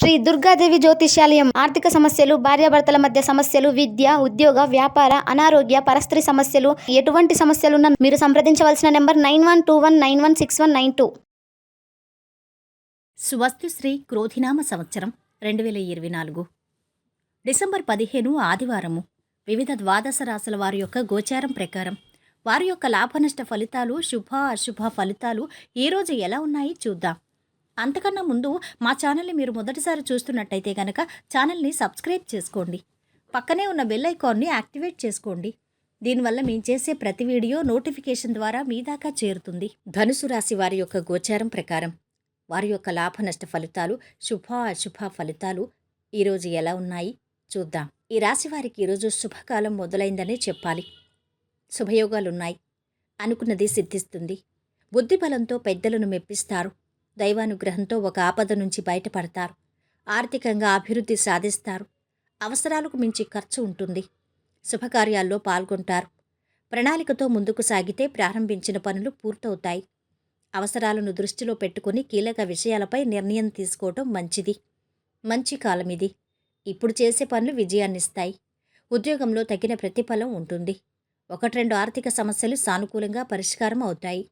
శ్రీ దుర్గాదేవి జ్యోతిష్యాలయం. ఆర్థిక సమస్యలు, భార్యాభర్తల మధ్య సమస్యలు, విద్య, ఉద్యోగ, వ్యాపార, అనారోగ్య, పరస్త్రీ సమస్యలు, ఎటువంటి సమస్యలున్నా మీరు సంప్రదించవలసిన నెంబర్ 9121916192. స్వస్తి శ్రీ క్రోధినామ సంవత్సరం 2024 డిసెంబర్ 15 ఆదివారము. వివిధ ద్వాదశ రాశుల వారి యొక్క గోచారం ప్రకారం వారి యొక్క లాభనష్ట ఫలితాలు, శుభ అశుభ ఫలితాలు ఈరోజు ఎలా ఉన్నాయి చూద్దాం. అంతకన్నా ముందు మా ఛానల్ని మీరు మొదటిసారి చూస్తున్నట్టయితే కనుక ఛానల్ని సబ్స్క్రైబ్ చేసుకోండి. పక్కనే ఉన్న బెల్ ఐకాన్ని యాక్టివేట్ చేసుకోండి. దీనివల్ల మేము చేసే ప్రతి వీడియో నోటిఫికేషన్ ద్వారా మీ దాకా చేరుతుంది. ధనుసు రాశి వారి యొక్క గోచారం ప్రకారం వారి యొక్క లాభ నష్ట ఫలితాలు, శుభ అశుభ ఫలితాలు ఈరోజు ఎలా ఉన్నాయి చూద్దాం. ఈ రాశి వారికి ఈరోజు శుభకాలం మొదలైందనే చెప్పాలి. శుభయోగాలున్నాయి. అనుకున్నది సిద్ధిస్తుంది. బుద్ధిబలంతో పెద్దలను మెప్పిస్తారు. దైవానుగ్రహంతో ఒక ఆపద నుంచి బయటపడతారు. ఆర్థికంగా అభివృద్ధి సాధిస్తారు. అవసరాలకు మించి ఖర్చు ఉంటుంది. శుభకార్యాల్లో పాల్గొంటారు. ప్రణాళికతో ముందుకు సాగితే ప్రారంభించిన పనులు పూర్తవుతాయి. అవసరాలను దృష్టిలో పెట్టుకుని కీలక విషయాలపై నిర్ణయం తీసుకోవటం మంచిది. మంచి కాలం ఇది. ఇప్పుడు చేసే పనులు విజయాన్నిస్తాయి. ఉద్యోగంలో తగిన ప్రతిఫలం ఉంటుంది. 1-2 ఆర్థిక సమస్యలు సానుకూలంగా పరిష్కారం అవుతాయి.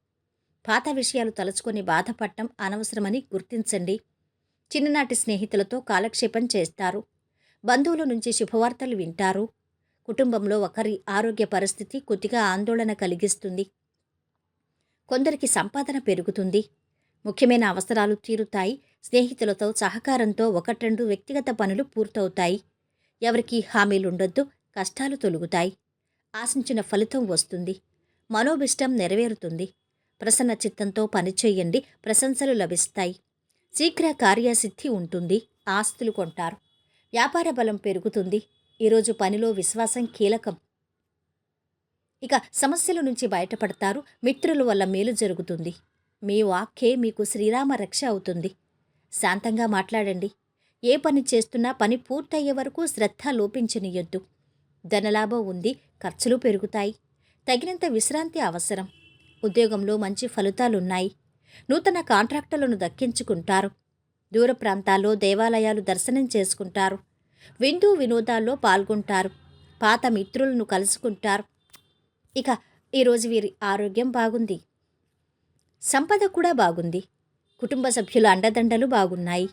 పాత విషయాలు తలుచుకొని బాధపడటం అనవసరమని గుర్తించండి. చిన్ననాటి స్నేహితులతో కాలక్షేపం చేస్తారు. బంధువుల నుంచి శుభవార్తలు వింటారు. కుటుంబంలో ఒకరి ఆరోగ్య పరిస్థితి కొద్దిగా ఆందోళన కలిగిస్తుంది. కొందరికి సంపాదన పెరుగుతుంది. ముఖ్యమైన అవసరాలు తీరుతాయి. స్నేహితులతో సహకారంతో 1-2 వ్యక్తిగత పనులు పూర్తవుతాయి. ఎవరికీ హామీలుండొద్దు. కష్టాలు తొలుగుతాయి. ఆశించిన ఫలితం వస్తుంది. మనోభిష్టం నెరవేరుతుంది. ప్రసన్న చిత్తంతో పనిచేయండి. ప్రశంసలు లభిస్తాయి. శీఘ్ర కార్యసిద్ధి ఉంటుంది. ఆస్తులు కొంటారు. వ్యాపార బలం పెరుగుతుంది. ఈరోజు పనిలో విశ్వాసం కీలకం. ఇక సమస్యల నుంచి బయటపడతారు. మిత్రుల వల్ల మేలు జరుగుతుంది. మీ వాక్యే మీకు శ్రీరామ రక్ష అవుతుంది. శాంతంగా మాట్లాడండి. ఏ పని చేస్తున్నా పని పూర్తయ్యే వరకు శ్రద్ధ లోపించనీయొద్దు. ధనలాభం ఉంది. ఖర్చులు పెరుగుతాయి. తగినంత విశ్రాంతి అవసరం. ఉద్యోగంలో మంచి ఫలితాలున్నాయి. నూతన కాంట్రాక్టులను దక్కించుకుంటారు. దూర ప్రాంతాల్లో దేవాలయాలు దర్శనం చేసుకుంటారు. విందు వినోదాల్లో పాల్గొంటారు. పాత మిత్రులను కలుసుకుంటారు. ఇక ఈరోజు వీరి ఆరోగ్యం బాగుంది. సంపద కూడా బాగుంది. కుటుంబ సభ్యుల అండదండలు బాగున్నాయి.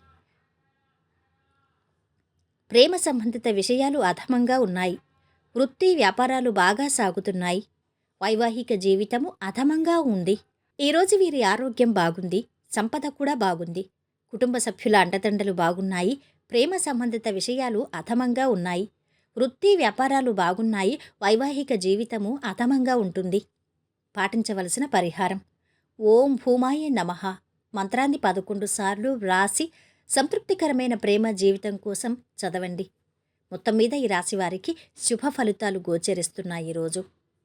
ప్రేమ సంబంధిత విషయాలు అధమంగా ఉన్నాయి. వృత్తి వ్యాపారాలు బాగా సాగుతున్నాయి. వైవాహిక జీవితము అధమంగా ఉంది. ఈరోజు వీరి ఆరోగ్యం బాగుంది. సంపద కూడా బాగుంది. కుటుంబ సభ్యుల అండదండలు బాగున్నాయి. ప్రేమ సంబంధిత విషయాలు అధమంగా ఉన్నాయి. వృత్తి వ్యాపారాలు బాగున్నాయి. వైవాహిక జీవితము అధమంగా ఉంటుంది. పాటించవలసిన పరిహారం: ఓం భూమాయ నమః మంత్రాన్ని 11 సార్లు వ్రాసి సంతృప్తికరమైన ప్రేమ జీవితం కోసం చదవండి. మొత్తం మీద ఈ రాశి వారికి శుభ ఫలితాలు గోచరిస్తున్నాయి ఈరోజు.